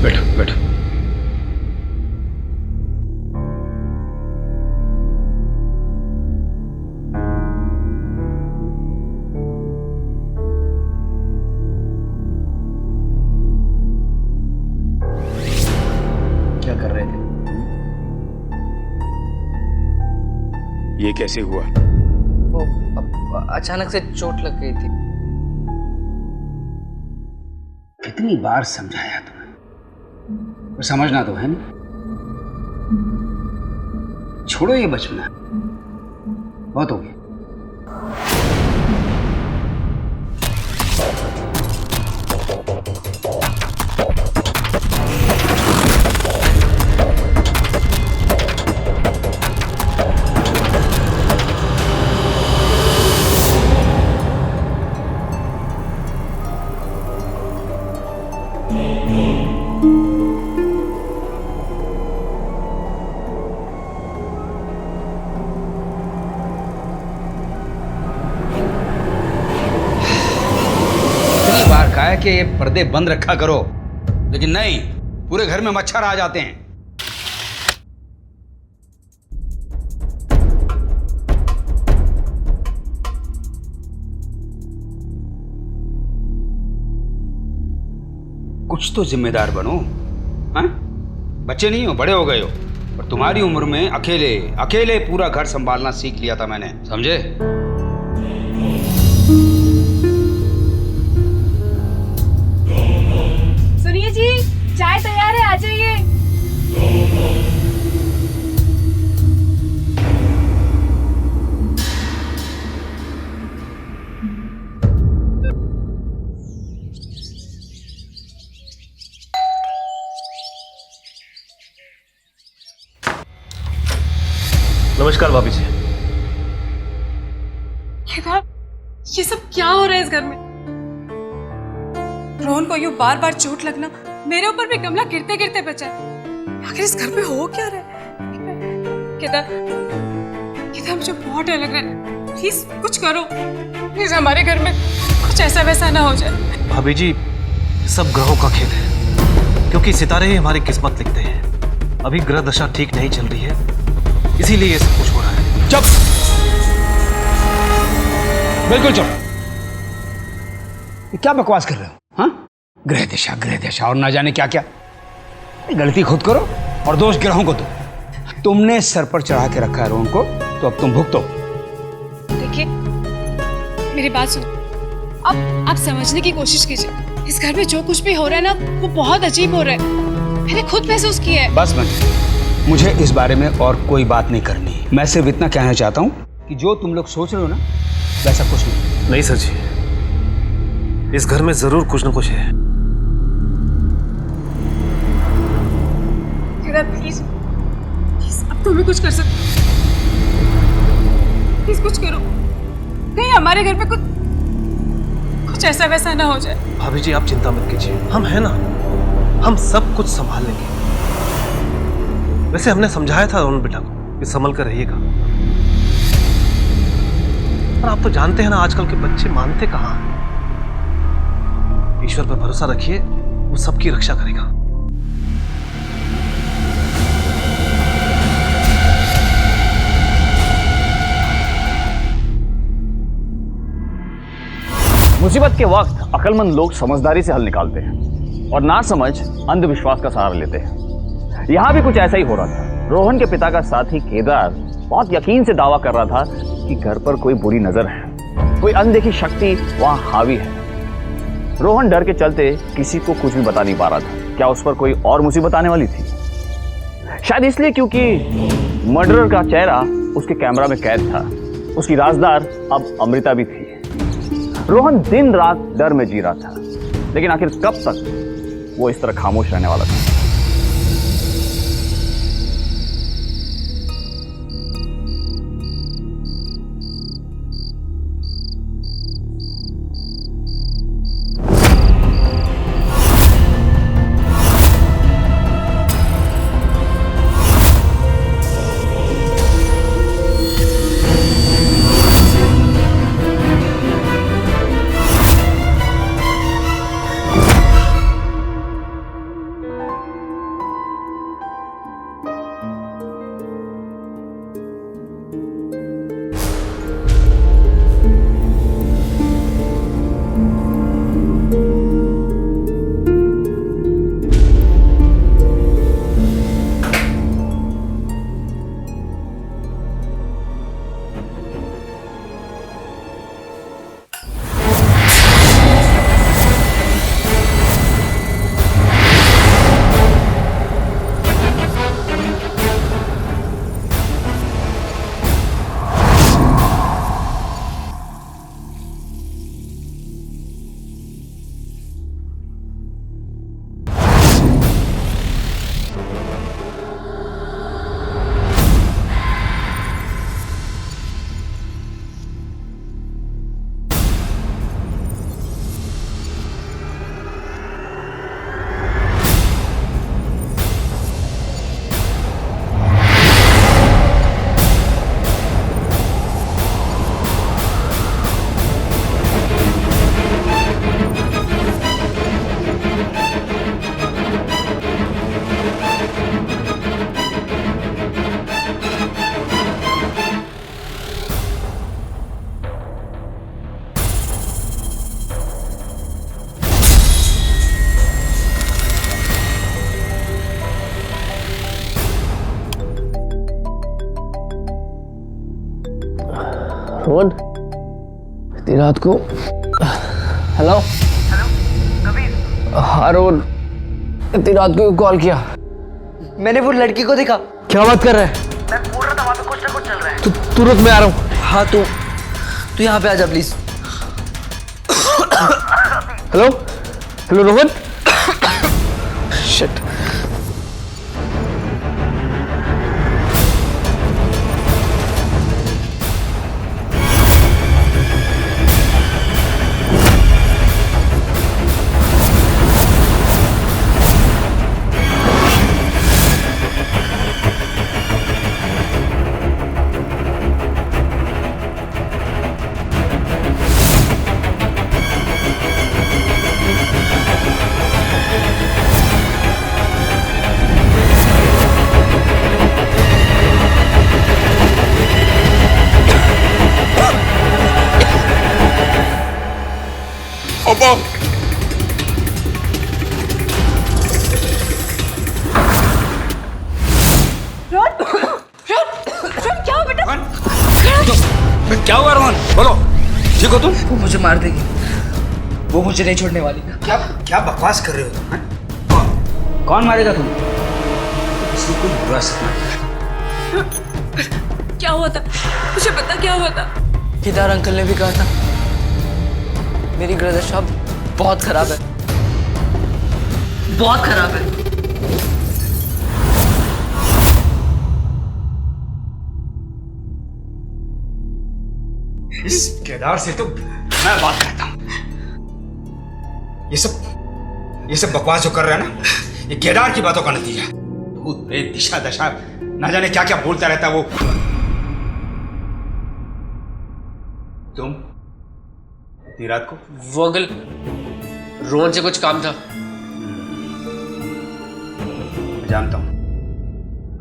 बैठो बैठो। क्या कर रहे थे? ये कैसे हुआ? वो अचानक से चोट लग गई थी। कितनी बार समझाया तुम्हें, पर समझना तो है नहीं। छोड़ो ये बचपना, बहुत हो गया। है कि ये पर्दे बंद रखा करो, लेकिन नहीं, पूरे घर में मच्छर आ जाते हैं। कुछ तो जिम्मेदार बनो। हाँ? बच्चे नहीं हो, बड़े हो गए हो, और तुम्हारी उम्र में अकेले अकेले पूरा घर संभालना सीख लिया था मैंने, समझे? सुनिए जी, चाय तैयार है, आ जाइए। नमस्कार भाभी जी। केदार, ये सब क्या हो रहा है इस घर में? रोहन को यूं बार बार चोट लगना, मेरे ऊपर भी गमला गिरते गिरते बचा है। आखिर इस घर में हो क्या रहा है? केदार, केदार मुझे बहुत डर लग रहा है। प्लीज कुछ करो, प्लीज हमारे घर में कुछ ऐसा वैसा ना हो जाए। भाभी जी, सब ग्रहों का खेल है, क्योंकि सितारे ही हमारी किस्मत लिखते हैं। अभी ग्रह दशा ठीक नहीं चल रही है, इसीलिए ये सब कुछ हो रहा है। चुप, बिल्कुल चुप। क्या बकवास कर रहे हो? हाँ, ग्रह दशा और ना जाने क्या क्या। गलती खुद करो और दोष ग्रहों को दो। तुमने सर पर चढ़ा के रखा है रोहन को, तो अब तुम भुगतो। देखिए, मेरी बात सुनो। अब आप समझने की कोशिश कीजिए। इस घर में जो कुछ भी हो रहा है ना, वो बहुत अजीब हो रहा है। मैंने खुद महसूस किया है। बस मुझे इस बारे में और कोई बात नहीं करनी। मैं सिर्फ इतना कहना चाहता हूँ कि जो तुम लोग सोच रहे हो ना, वैसा कुछ नहीं। नहीं सर जी, इस घर में जरूर कुछ न कुछ है। प्लीज प्लीज, अब तुम भी कुछ कर सकते। प्लीज कुछ करो, कहीं हमारे घर पे कुछ ऐसा वैसा ना हो जाए। भाभी जी, आप चिंता मत कीजिए, हम हैं ना, हम सब कुछ संभाल लेंगे। वैसे हमने समझाया था रोहन बेटा को कि संभल कर रहिएगा, पर आप तो जानते हैं ना, आजकल के बच्चे मानते कहाँ हैं। ईश्वर पर भरोसा रखिए, वो सबकी रक्षा करेगा। मुसीबत के वक्त अक्लमंद लोग समझदारी से हल निकालते हैं और ना समझ अंधविश्वास का सहारा लेते हैं। यहाँ भी कुछ ऐसा ही हो रहा था। रोहन के पिता का साथी केदार बहुत यकीन से दावा कर रहा था कि घर पर कोई बुरी नजर है, कोई अनदेखी शक्ति वहां हावी है। रोहन डर के चलते किसी को कुछ भी बता नहीं पा रहा था। क्या उस पर कोई और मुसीबत आने वाली थी? शायद इसलिए क्योंकि मर्डरर का चेहरा उसके कैमरा में कैद था। उसकी राजदार अब अमृता भी थी। रोहन दिन रात डर में जी रहा था, लेकिन आखिर कब तक वो इस तरह खामोश रहने वाला था? रोहन, इतनी रात को। हेलो हाँ रोहन, इतनी रात को कॉल किया? मैंने वो लड़की को देखा। क्या बात कर रहा है? मैं बोल रहा था वहाँ पे कुछ ना कुछ चल रहा है। तू रुक, मैं आ रहा हूँ। हाँ तू यहाँ पे आ जा please. Hello hello Rohan. Shit. क्या हुआ बेटा? क्या हुआ रोहन? बोलो, ठीक हो तुम? वो मुझे मार देगी, वो मुझे नहीं छोड़ने वाली। क्या क्या बकवास कर रहे हो तुम? हैं? कौन मारेगा तुम? किसी को बुरा सपना देखा। क्या हुआ था? मुझे पता क्या हुआ था? केदार अंकल ने भी कहा था मेरी ग्रह बहुत खराब है, बहुत खराब है। इस केदार से तो मैं बात करता हूँ। ये सब बकवास जो कर रहा है ना, ये केदार की बातों का नतीजा है। भूत प्रेत दिशा दशा ना जाने क्या क्या बोलता रहता है वो। तुम इतनी रात को? वो अंकल, रोहन से कुछ काम था। जानता हूं,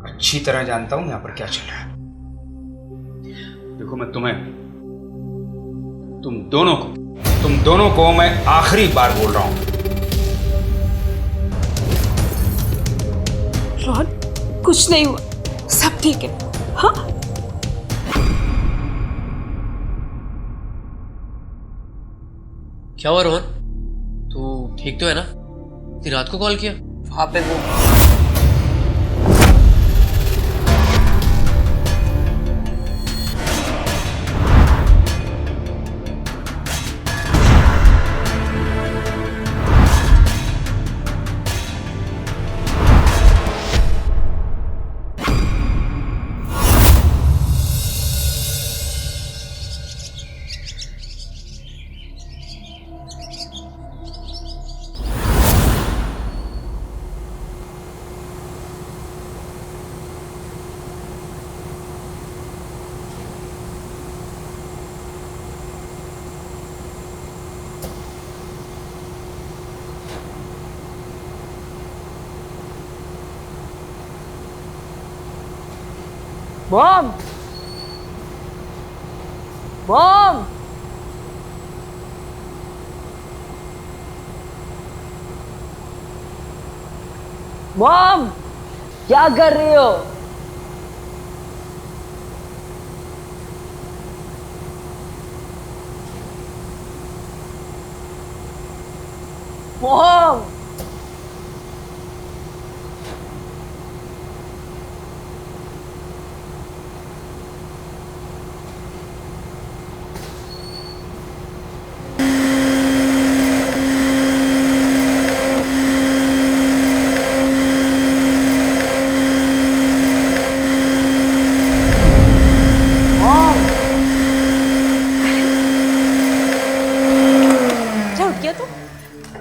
अच्छी तरह जानता हूं यहां पर क्या चल रहा है। देखो मैं तुम दोनों को मैं आखिरी बार बोल रहा हूं। रोहन, कुछ नहीं हुआ, सब ठीक है। हाँ क्या हुआ रोहन? तू ठीक तो है ना? इतनी रात को कॉल किया? वहां पे वो मॉम मॉम मॉम, क्या कर रही हो? मॉम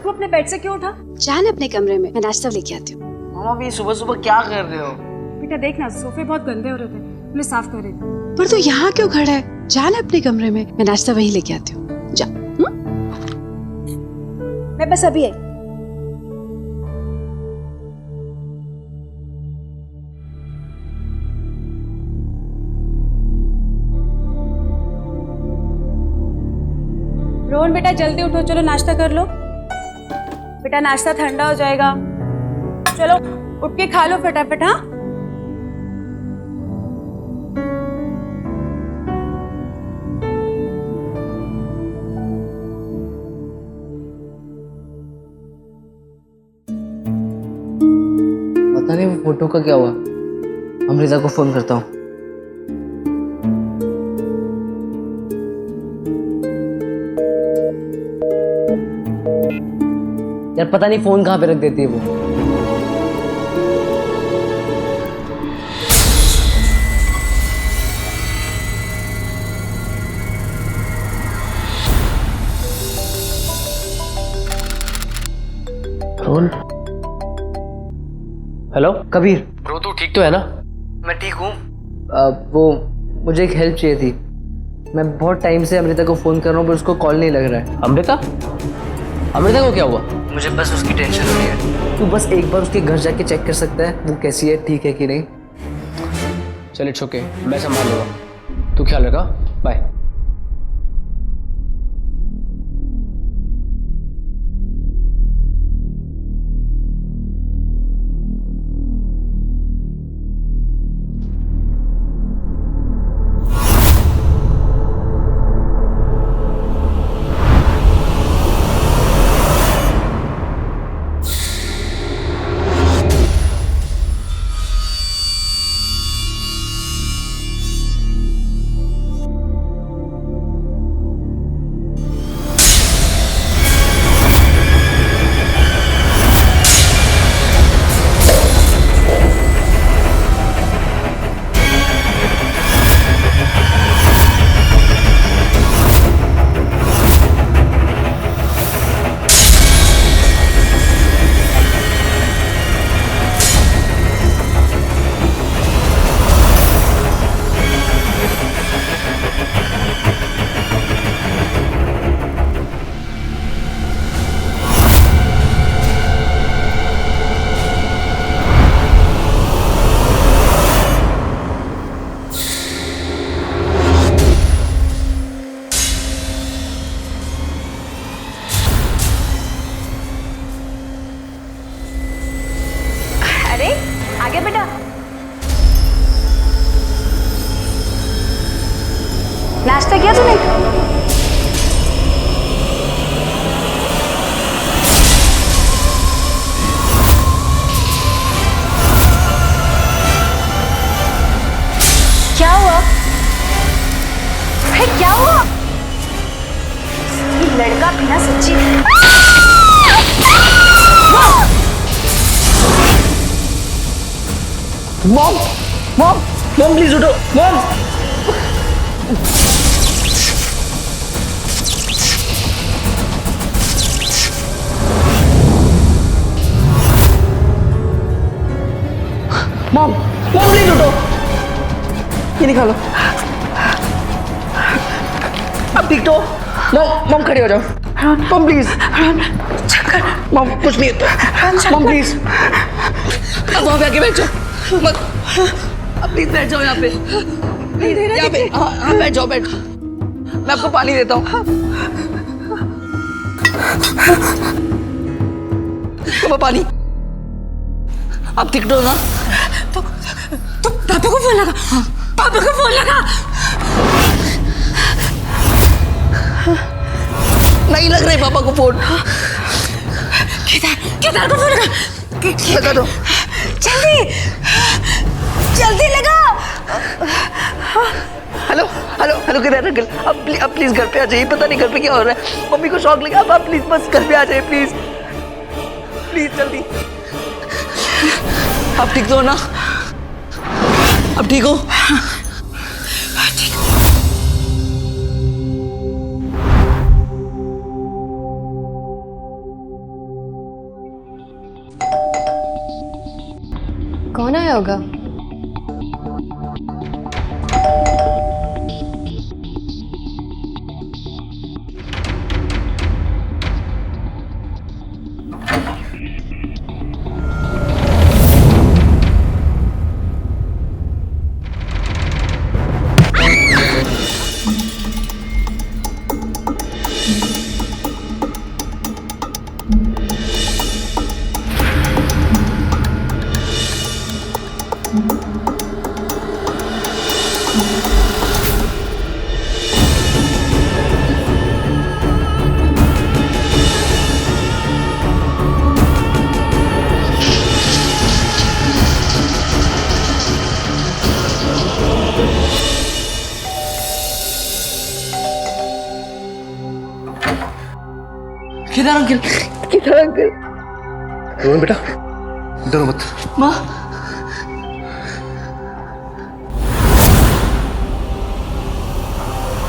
अपने बेड से क्यों उठा? जान अपने कमरे में, मैं नाश्ता लेके आती हूँ। मामा भी सुबह सुबह क्या कर रहे हो? बेटा देखना, सोफे बहुत गंदे हो रहे थे, उन्हें साफ कर रही थी। पर तू यहाँ क्यों खड़ा है? जान अपने कमरे में, मैं नाश्ता वहीं लेके आती हूँ। जा। मैं बस अभी आई। रोहन बेटा जल्दी उठो, चलो नाश्ता कर लो। बेटा नाश्ता ठंडा हो जाएगा, चलो उठ के खा लो फटाफट। हाँ पता नहीं वो फोटो का क्या हुआ। अमृता को फोन करता हूँ। यार पता नहीं फोन कहाँ पे रख देती है वो। रोहन। हेलो कबीर। ब्रो तू ठीक तो है ना? मैं ठीक हूँ। वो मुझे एक हेल्प चाहिए थी। मैं बहुत टाइम से अमृता को फ़ोन कर रहा हूँ पर उसको कॉल नहीं लग रहा है। अमृता? अमृता को क्या हुआ? मुझे बस उसकी टेंशन हो रही है। तू बस एक बार उसके घर जाके चेक कर सकता है वो कैसी है, ठीक है कि नहीं? चल इट्स ओके, मैं संभाल लूँगा। तू ख्याल रखा, बाय। आगे बेटा। नाश्ता किया तूने? क्या हुआ? क्या हुआ? ये लड़का बिना सच्ची मॉम मॉम मॉम प्लीज उठो मॉम। मॉम मॉम प्लीज उठो, ये निकालो। अब ठीक तो? मॉम मॉम खड़े हो जाओ। Mom please. मॉम कुछ नहीं होता। मॉम प्लीज अब वहाँ पे आके बैठ जाओ। मत अब प्लीज बैठ जाओ यहाँ पे, प्लीज यहाँ पे। हाँ बैठ जाओ, बैठ। मैं आपको पानी देता हूँ। पानी। आप ठीक हो ना? तो पापा को फोन लगा। पापा को फोन लगा। नहीं लग रहा है पापा को फोन। केदार को फोन लगा। लगा दो जल्दी जल्दी लगा। Hello hello hello Kedar uncle, अब प्लीज घर पे आ जाइए। पता नहीं घर पे क्या हो रहा है, मम्मी को शौक लगा। अब आप प्लीज बस घर पे आ जाइए, प्लीज प्लीज जल्दी। आप ठीक तो हो ना? अब ठीक हो? कौन आया होगा? किधर अंकल? किधर अंकल? रोहन बेटा, डरो मत। माँ,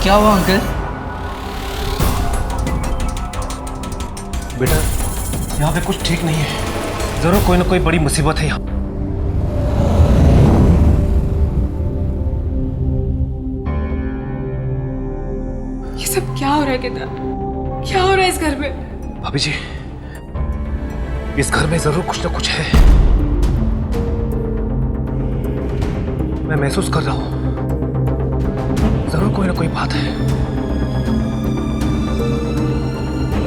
क्या हुआ अंकल? बेटा, यहाँ पे कुछ ठीक नहीं है। जरूर कोई ना कोई बड़ी मुसीबत है यहाँ। ये सब क्या हो रहा है केदार? क्या हो रहा है इस घर में? भाभी जी, इस घर में जरूर कुछ ना कुछ है। मैं महसूस कर रहा हूं, जरूर कोई ना कोई बात है।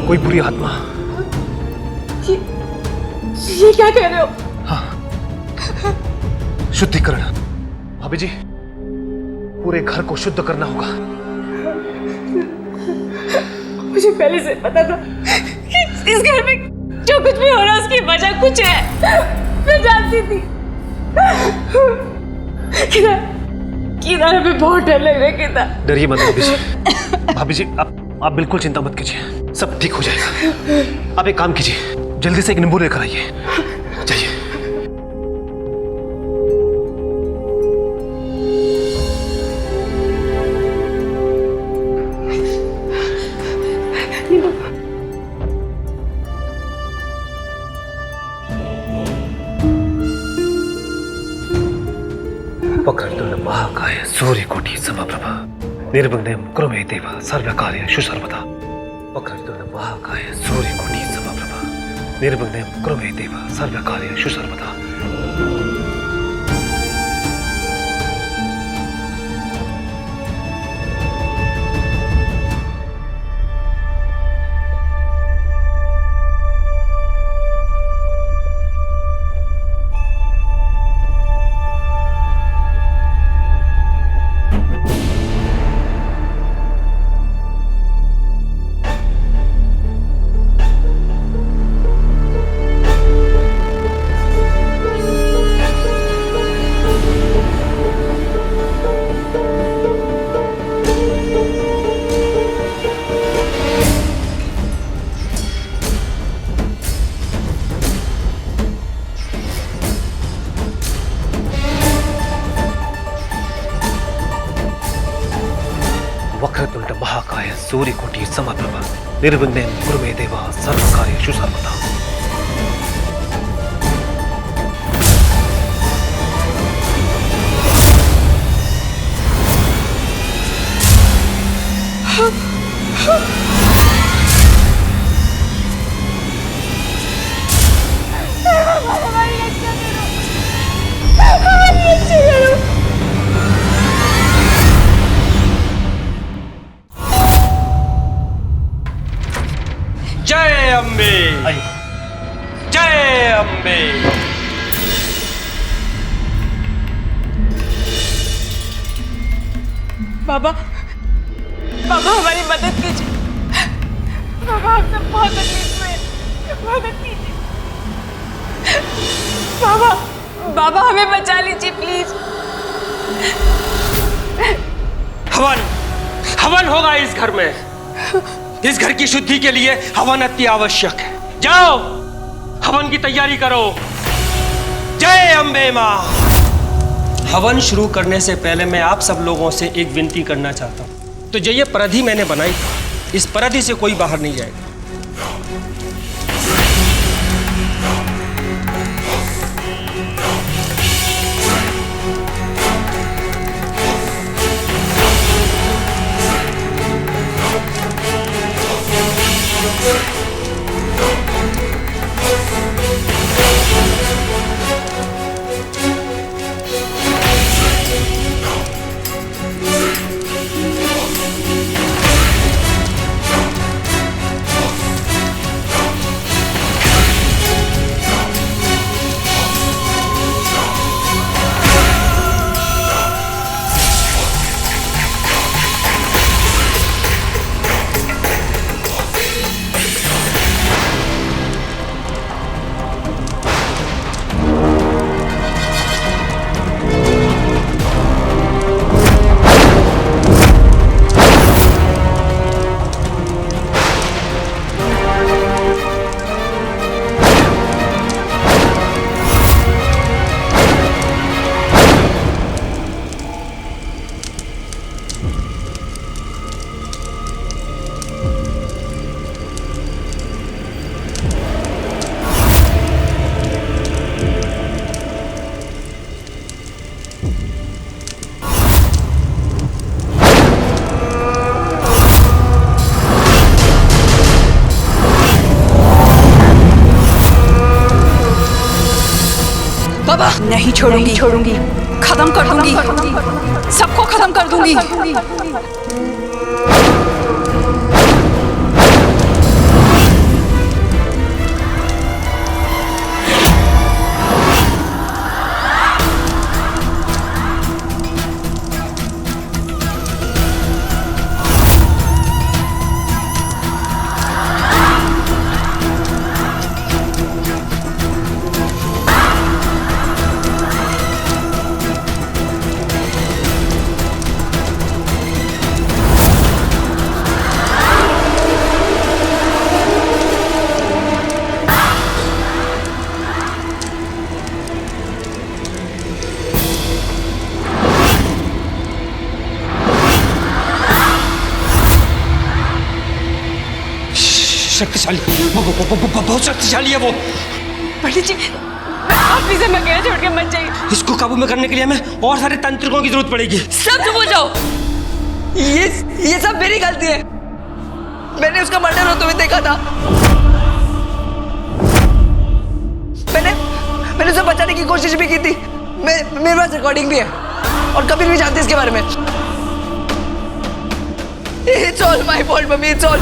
कोई बुरी आत्मा। ये क्या कह रहे हो? हाँ, शुद्धिकरण। भाभी जी, पूरे घर को शुद्ध करना होगा। मुझे पहले से पता था कि इस घर में जो कुछ भी हो रहा है उसकी वजह कुछ है। मैं जानती थी। केदार हमें बहुत डर लग रहा है। केदार, डरिए मत भाभी जी। भाभी जी, आप बिल्कुल चिंता मत कीजिए, सब ठीक हो जाएगा। आप एक काम कीजिए, जल्दी से एक नींबू लेकर आइए। जाइए। वक्रतुंड महाकाय सूर्यकोटि समप्रभा निर्विघ्नं कुरु मे देव सर्वकार्येषु सर्वदा। वक्रतुंड महाकाय सूर्यकोटि समप्रभा निर्विघ्नं कुरु मे देव सर्वकार्येषु सर्वदा। वक्रतुंड महाकाय सूर्यकोटि समप्रभा निर्विघ्नं कुरु मे देव सर्वकार्येषु सर्वदा। जय अम्बे, जय अम्बे। बाबा, बाबा हमारी मदद कीजिए। बाबा हम सब बहुत तकलीफ में हैं। मदद कीजिए। बाबा, बाबा हमें बचा लीजिए प्लीज। हवन, हवन होगा इस घर में। इस घर की शुद्धि के लिए हवन अति आवश्यक है। जाओ, हवन की तैयारी करो। जय अम्बे मां। हवन शुरू करने से पहले मैं आप सब लोगों से एक विनती करना चाहता हूं। तो जो ये परधि मैंने बनाई, इस परधि से कोई बाहर नहीं जाएगा। बाबा। नहीं छोड़ूंगी, छोड़ूंगी, खत्म कर दूंगी, सबको खत्म कर दूंगी। शक्तिशाली, बहुत शक्तिशाली है वो। पंडित जी, आप प्लीज हमें अकेले छोड़ के मत जाइए। इसको काबू में करने के लिए हमें और सारे तंत्रिकों की जरूरत पड़ेगी। सब चुप हो जाओ। ये सब मेरी गलती है। मैंने उसका मर्डर होते हुए देखा था। मैंने उसे बचाने की कोशिश भी की थी। मेरे पास रिकॉर्डिंग भी है और कबीर भी जानते इसके बारे में। It's all my fault, mummy, it's all।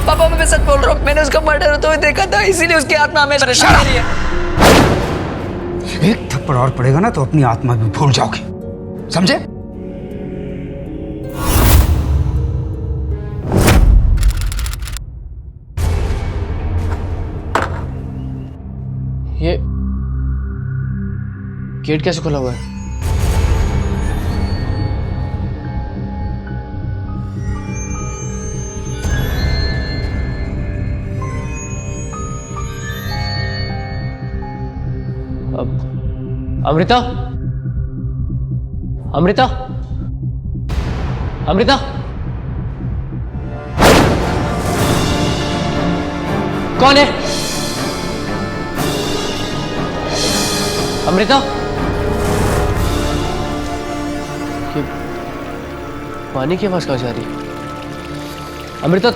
पापा मैं सच बोल रहा हूँ। मैंने उसका मर्डर होते हुए देखा था, इसीलिए उसकी आत्मा हमें परेशान हो रही है। एक थप्पड़ और पड़ेगा ना तो अपनी आत्मा भी भूल जाओगे, समझे? ये गेट कैसे खुला हुआ है? अमृता, अमृता, अमृता, कौन है? अमृता, ये पानी की आवाज कहाँ से आ रही है? अमृता,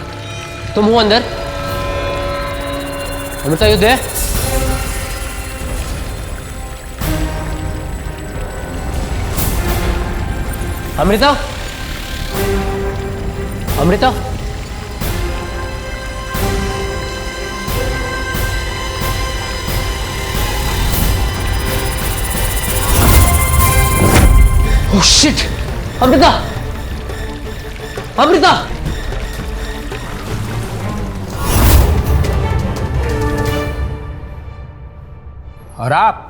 तुम हो अंदर? अमृता, युद्ध है? अमृता, अमृता, ओह शिट, अमृता, अमृता, और आप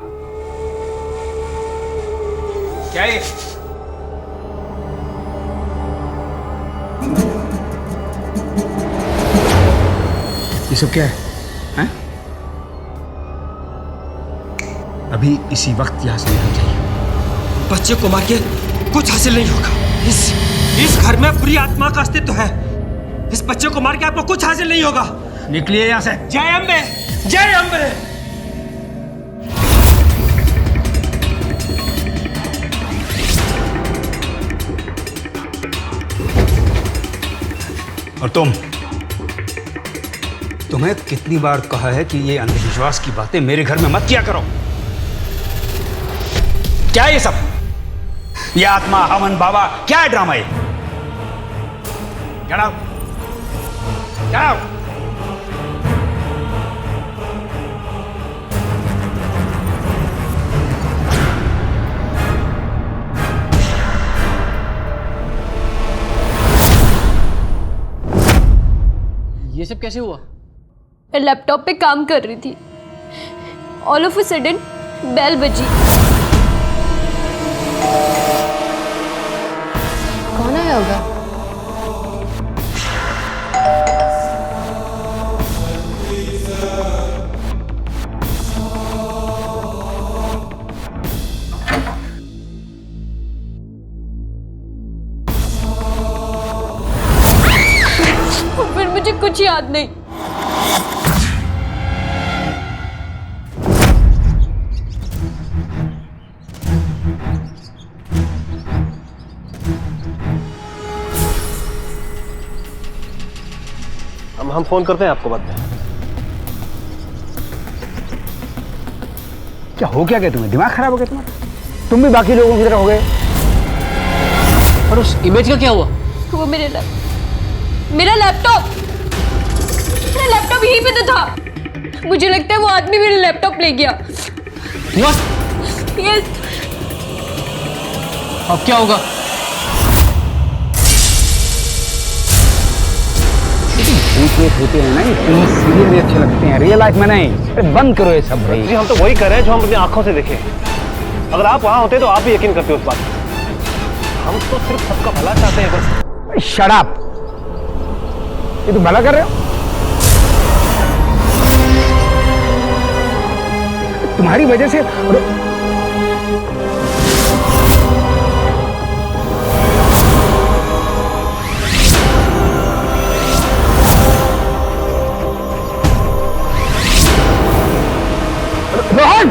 क्या ये सब क्या है? हैं? अभी इसी वक्त यहां से निकल जाइए। बच्चे को मार के कुछ हासिल नहीं होगा। इस घर में बुरी आत्मा का अस्तित्व है। इस बच्चे को मार के आपको कुछ हासिल नहीं होगा। निकलिए यहां से। जय अम्बे, जय अम्बे। और तुम्हें कितनी बार कहा है कि ये अंधविश्वास की बातें मेरे घर में मत किया करो। क्या ये सब? ये आत्मा, हवन, बाबा, क्या है ड्रामा ये? Get out! Get out! ये सब कैसे हुआ? मैं लैपटॉप पे काम कर रही थी। All of a sudden bell बजी। कौन आया होगा? कुछ याद नहीं। हम फोन करते हैं आपको बाद में। क्या हो क्या तुम्हें? दिमाग खराब हो गया तुम्हारा? तुम भी बाकी लोगों की तरह हो गए। और उस इमेज का क्या हुआ? वो मेरा लैपटॉप यहीं पे तो था। मुझे लगता है वो आदमी मेरा लैपटॉप ले गया। What? यस। अब क्या होगा? भूत होते हैं ना, ये सीरियल में अच्छे लगते हैं, रियल लाइफ में नहीं। अरे बंद करो ये सब भाई। जी हम तो वही कर रहे हैं जो हम अपनी आंखों से देखे। अगर आप वहां होते तो आप भी यकीन करते उस बात पर। हम तो सिर्फ सबका भला चाहते हैं बस। Shut up! ये तुम भला कर रहे हो? तुम्हारी वजह से रोहन!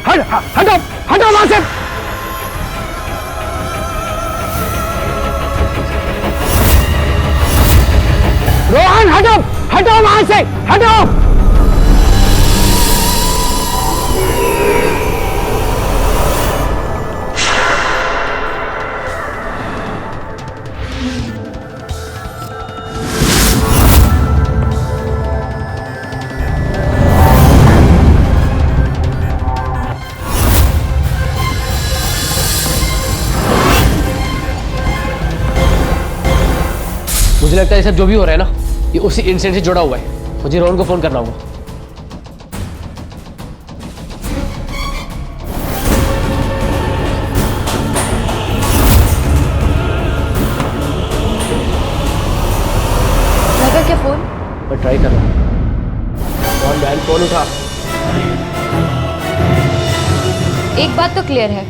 हटो हटो वहां से! रोहन हटो हटो वहां से! हटो! मुझे लगता है ये सब जो भी हो रहा है ना, ये उसी इंसिडेंट से जुड़ा हुआ है। मुझे रोहन को फोन करना होगा। लगा क्या फोन? मैं ट्राई कर रहा हूँ। और मैन फोन उठा। एक बात तो क्लियर है,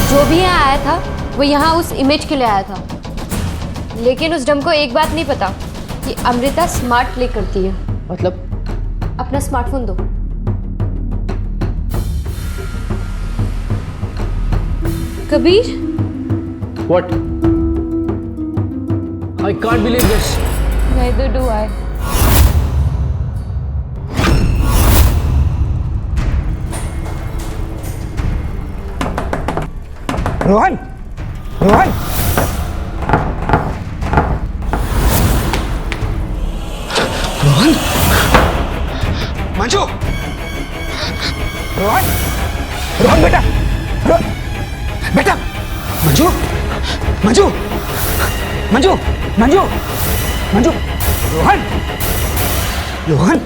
जो भी यहाँ आया था वो यहाँ उस इमेज के लिए आया था। लेकिन उस डम को एक बात नहीं पता कि अमृता स्मार्ट प्ले करती है। मतलब? अपना स्मार्टफोन दो। Kabir? What? I can't believe this. Neither do I. Rohan! Rohan! Rohan! Manju! Rohan! Rohan बेटा! बेटा! मंजू! मंजू! मंजू! मंजू! मंजू! रोहन! रोहन!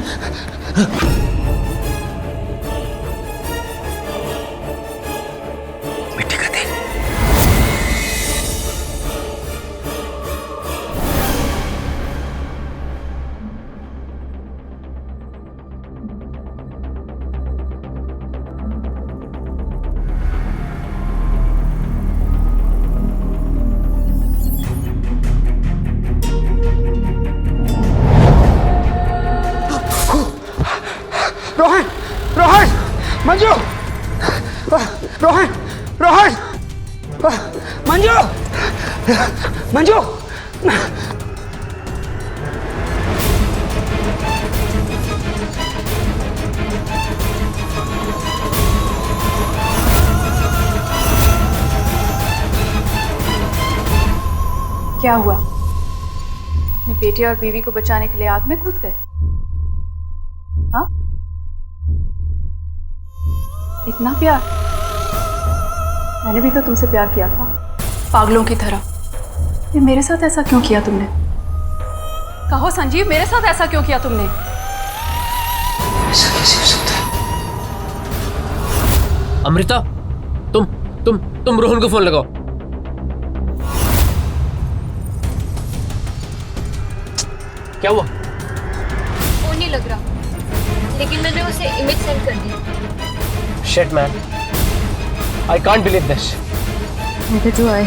मिट्टी का तेल। रोहन! रोहन! मंजू! रोहन! रोहन! मंजू! मंजू! क्या हुआ? अपने बेटे और बीवी को बचाने के लिए आग में कूद गए? हाँ? इतना प्यार? मैंने भी तो तुमसे प्यार किया था, पागलों की तरह। ये मेरे साथ ऐसा क्यों किया तुमने? कहो संजीव, मेरे साथ ऐसा क्यों किया तुमने? ऐसा कैसे हो सकता है? अमृता, तुम रोहन को फोन लगाओ। क्या हुआ? फोन नहीं लग रहा, लेकिन मैंने उसे इमेज सेंड कर दी। Shit man, I can't believe this. Neither do I.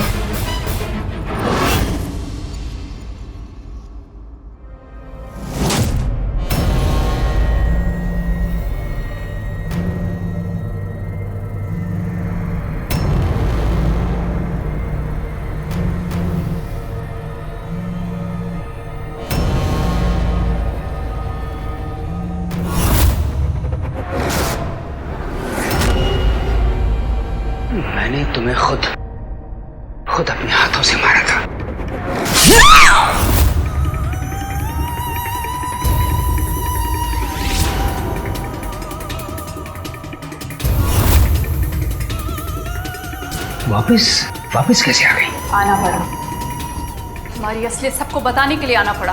मैंने तुम्हें खुद अपने हाथों से मारा था। वापस कैसे आ गई? आना पड़ा, तुम्हारी असलियत सबको बताने के लिए आना पड़ा।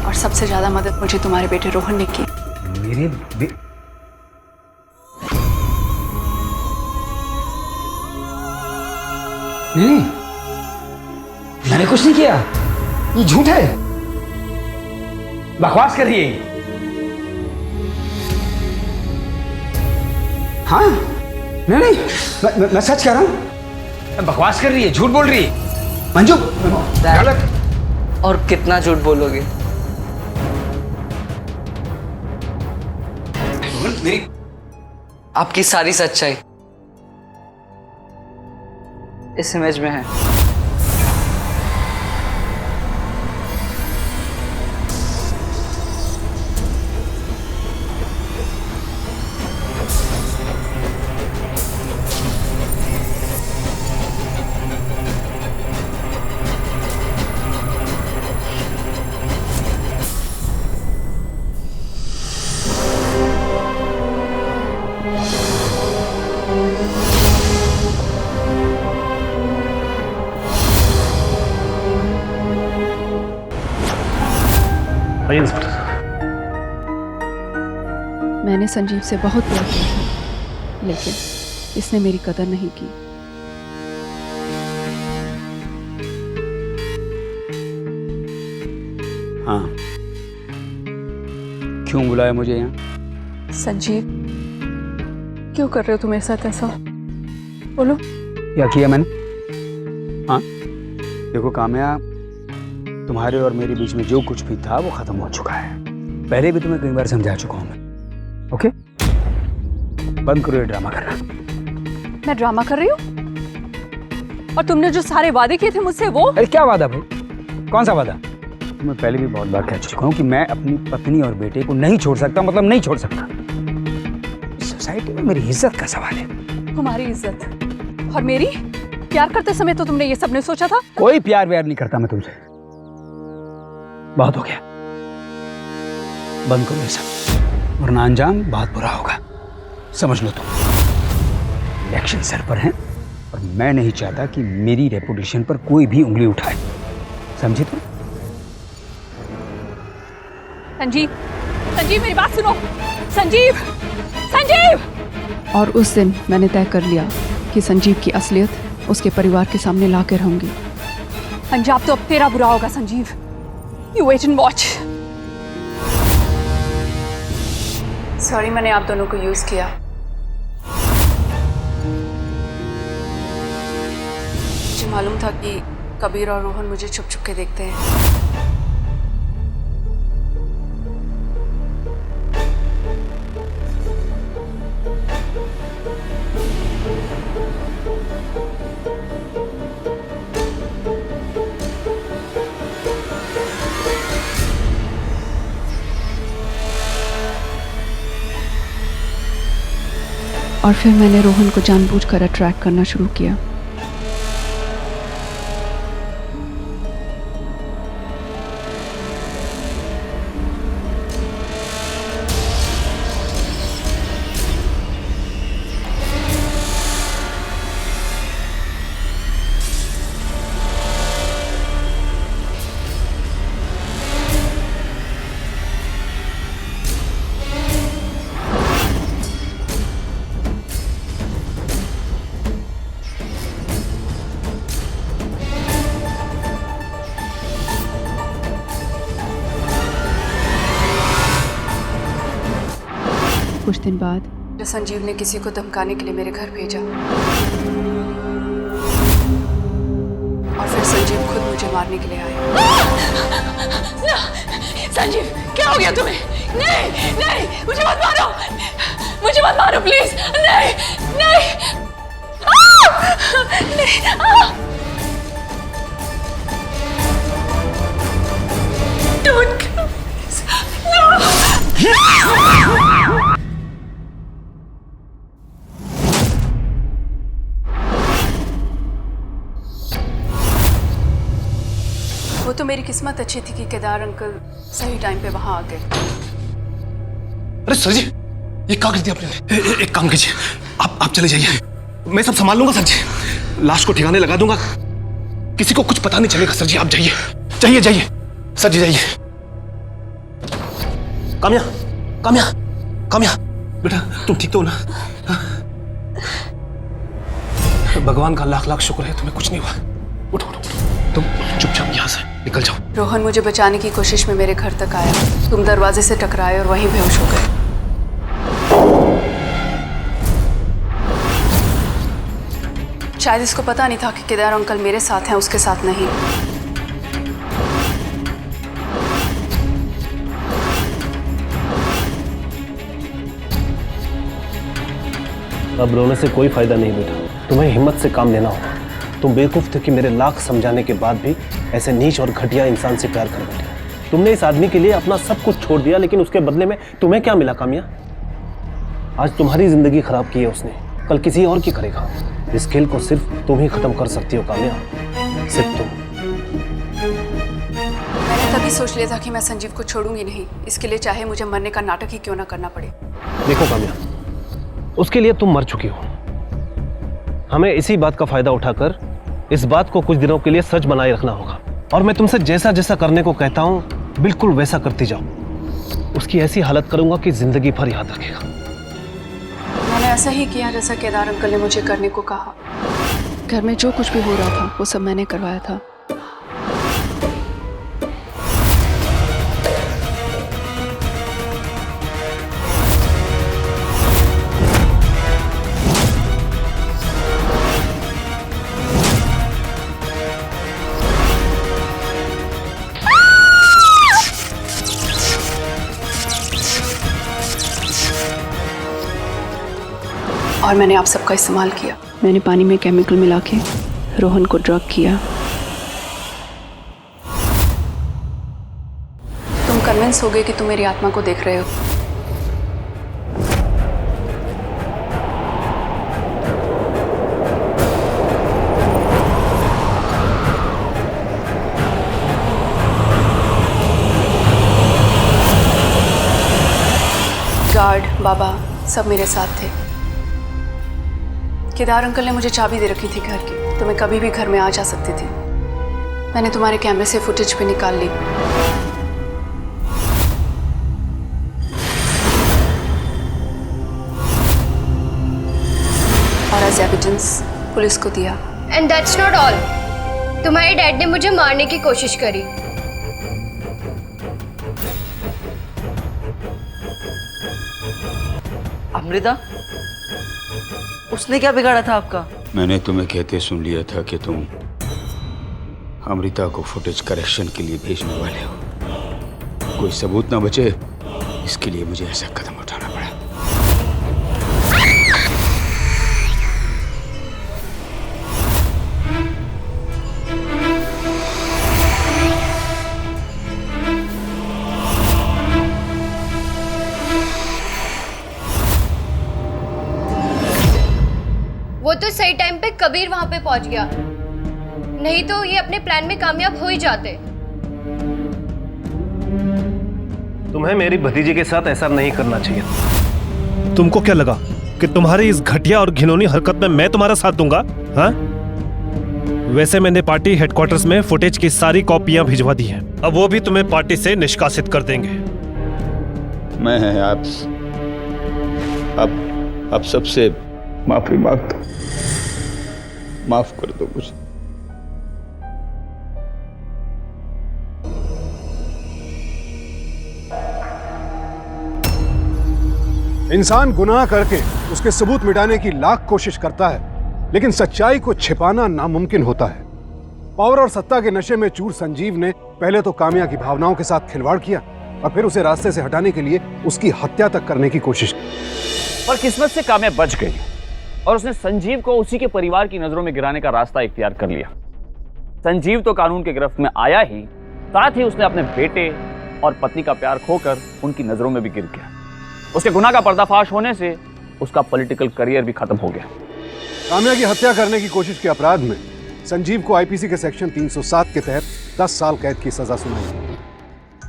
और सबसे ज्यादा मदद मुझे तुम्हारे बेटे रोहन ने की। मेरे नहीं, मैंने कुछ नहीं किया, ये झूठ है, बकवास कर रही है। हाँ नहीं, मैं सच कह रहा हूं, बकवास कर रही है, झूठ बोल रही है। मंजू गलत। और कितना झूठ बोलोगे? मेरी आपकी सारी सच्चाई इस इमेज में है। इंस्पेक्टर साहब, मैंने संजीव से बहुत प्यार किया था, लेकिन इसने मेरी कदर नहीं की। हाँ, क्यों बुलाया मुझे यहाँ? संजीव, क्यों कर रहे हो तुम मेरे साथ ऐसा? बोलो। क्या किया मैंने? हाँ देखो काम्या, तुम्हारे और मेरे बीच में जो कुछ भी था वो खत्म हो चुका है। पहले भी तुम्हें कई बार समझा चुका हूं मैं। ओके, बंद करो ये ड्रामा करना। मैं ड्रामा कर रही हूँ? और तुमने जो सारे वादे किए थे मुझसे वो? अरे क्या वादा भाई, कौन सा वादा? मैं पहले भी बहुत बार कह चुका हूँ कि मैं अपनी पत्नी और बेटे को नहीं छोड़ सकता, मतलब नहीं छोड़ सकता। इस सोसाइटी में मेरी इज्जत का सवाल है। तुम्हारी इज्जत और मेरी? प्यार करते समय तो तुमने ये सब नहीं सोचा था? कोई प्यार व्यार नहीं करता मैं तुमसे, बहुत हो गया, बंद करो ये सब, वरना अंजाम बहुत बुरा होगा। समझ लो तुम, इलेक्शन सर पर हैं और मैं नहीं चाहता कि मेरी रेपुटेशन पर कोई भी उंगली उठाए, समझे तुम? संजीव, संजीव मेरी बात सुनो। संजीव, संजीव! और उस दिन मैंने तय कर लिया कि संजीव की असलियत उसके परिवार के सामने ला के रहूंगी। अंजाम तो अब तेरा बुरा होगा Sanjeev. You wait and watch. Sorry मैंने आप दोनों को यूज किया। मुझे मालूम था कि कबीर और रोहन मुझे छुप छुप के देखते हैं। और फिर मैंने रोहन को जानबूझकर अट्रैक्ट करना शुरू किया। कुछ दिन बाद जब संजीव ने किसी को धमकाने के लिए मेरे घर भेजा और फिर संजीव खुद मुझे मारने के लिए आया। संजीव, क्या हो गया तुम्हें? नहीं नहीं, मुझे मत मारो, मुझे मत मारो प्लीज। नहीं नहीं, Don't kill me. No. वो तो मेरी किस्मत अच्छी थी कि केदार अंकल सही टाइम पे वहां आ गए। अरे सर जी, ये क्या कर दिया आपने? एक काम कीजिए, आप चले जाइए, मैं सब संभाल लूंगा सर जी। लाश को ठिकाने लगा दूंगा, किसी को कुछ पता नहीं चलेगा। सर जी आप जाइए, जाइए जाइए, सर जी जाइए। काम्या, काम्या, काम्या, बेटा तुम ठीक तो हो ना? हाँ? भगवान का लाख लाख शुक्र है तुम्हें कुछ नहीं हुआ। उठो उठो, तुम चुपचाप यहाँ से निकल जाओ। रोहन मुझे बचाने की कोशिश में मेरे घर तक आया, तुम दरवाजे से टकराए और वहीं बेहोश हो गए। शायद इसको पता नहीं था कि केदार अंकल मेरे साथ हैं, उसके साथ नहीं। अब रोने से कोई फायदा नहीं बेटा, तुम्हें हिम्मत से काम लेना होगा। तुम बेवकूफ थे कि मेरे लाख समझाने के बाद भी ऐसे नीच और घटिया इंसान से प्यार कर बैठे। तुमने इस आदमी के लिए अपना सब कुछ छोड़ दिया, लेकिन उसके बदले में तुम्हें क्या मिला काम्या? आज तुम्हारी जिंदगी खराब की है उसने, कल किसी और की करेगा। इस खेल को सिर्फ तुम ही खत्म कर सकती हो काम्या, सिर्फ तुम। मैंने तभी सोच लिया था कि मैं संजीव को छोड़ूंगी नहीं, इसके लिए चाहे मुझे मरने का नाटक ही क्यों ना करना पड़े। देखो काम्या, उसके लिए तुम मर चुकी हो। हमें इसी बात का फायदा उठाकर इस बात को कुछ दिनों के लिए सच बनाए रखना होगा, और मैं तुमसे जैसा जैसा करने को कहता हूं बिल्कुल वैसा करती जाओ। उसकी ऐसी हालत करूंगा कि जिंदगी भर याद रखेगा। मैंने ऐसा ही किया जैसा केदार अंकल ने मुझे करने को कहा। घर में जो कुछ भी हो रहा था वो सब मैंने करवाया था। और मैंने आप सबका इस्तेमाल किया। मैंने पानी में केमिकल मिला के रोहन को ड्रग किया। तुम कन्विंस हो गए कि तुम मेरी आत्मा को देख रहे हो। गार्ड, बाबा सब मेरे साथ थे। केदार अंकल ने मुझे चाबी दे रखी थी घर की, तो मैं कभी भी घर में आ जा सकती थी। मैंने तुम्हारे कैमरे से फुटेज भी निकाल ली और एज एविडेंस पुलिस को दिया। एंड दैट्स नॉट ऑल, तुम्हारे डैड ने मुझे मारने की कोशिश करी। अमृता, उसने क्या बिगाड़ा था आपका? मैंने तुम्हें कहते सुन लिया था कि तुम अमृता को फुटेज करेक्शन के लिए भेजने वाले हो। कोई सबूत ना बचे, इसके लिए मुझे ऐसा कदम उठाना पड़ा। वो तो सही टाइम पे कबीर वहां पे पहुंच गया, नहीं तो ये अपने प्लान में कामयाब हो ही जाते। तुम्हें मेरी भतीजी के साथ ऐसा नहीं करना चाहिए। तुमको क्या लगा कि तुम्हारी इस घटिया और घिनौनी हरकत में मैं तुम्हारा साथ दूंगा? हाँ? वैसे मैंने पार्टी हेडक्वार्टर्स में फुटेज की सारी कॉपियां भिजवा दी हैं। अब वो भी तुम्हें पार्टी से निष्कासित कर देंगे। मैं आप सबसे माफी मांगता हूं, माफ कर दो मुझे। इंसान गुनाह करके उसके सबूत मिटाने की लाख कोशिश करता है, लेकिन सच्चाई को छिपाना नामुमकिन होता है। पावर और सत्ता के नशे में चूर संजीव ने पहले तो काम्या की भावनाओं के साथ खिलवाड़ किया और फिर उसे रास्ते से हटाने के लिए उसकी हत्या तक करने की कोशिश की। पर किस्मत से काम्या बच गई और उसने संजीव को उसी के परिवार की नजरों में गिराने का रास्ता इख्तियार कर लिया। संजीव तो कानून के गिरफ्त में आया ही, साथ ही उसने अपने बेटे और पत्नी का प्यार खोकर उनकी नजरों में भी गिर गया। उसके गुनाह का पर्दाफाश होने से उसका पॉलिटिकल करियर भी खत्म हो गया। काम्या की हत्या करने की कोशिश के अपराध में संजीव को आईपीसी के सेक्शन 307 के तहत 10 साल कैद की सजा सुनाई गई।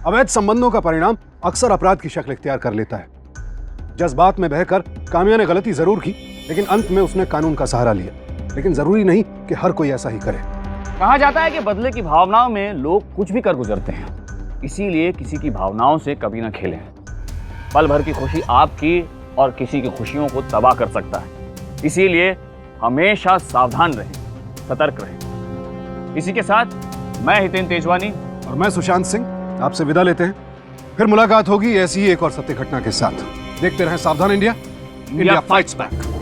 अवैध संबंधों का परिणाम अक्सर अपराध की शक्ल इख्तियार कर लेता है। जज्बात में बहकर काम्या ने गलती जरूर की, लेकिन अंत में उसने कानून का सहारा लिया। लेकिन जरूरी नहीं कि हर कोई ऐसा ही करे। कहा जाता है कि बदले की भावनाओं में लोग कुछ भी कर गुजरते हैं, इसीलिए किसी की भावनाओं से कभी ना खेलें। पल भर की खुशी आपकी और किसी की खुशियों को तबाह कर सकता है। इसीलिए हमेशा सावधान रहें, सतर्क रहें। इसी के साथ मैं हितेन तेजवानी और मैं सुशांत सिंह आपसे विदा लेते हैं। फिर मुलाकात होगी ऐसी ही एक और सत्य घटना के साथ। देखते रहें सावधान इंडिया, इंडिया फाइट्स बैक।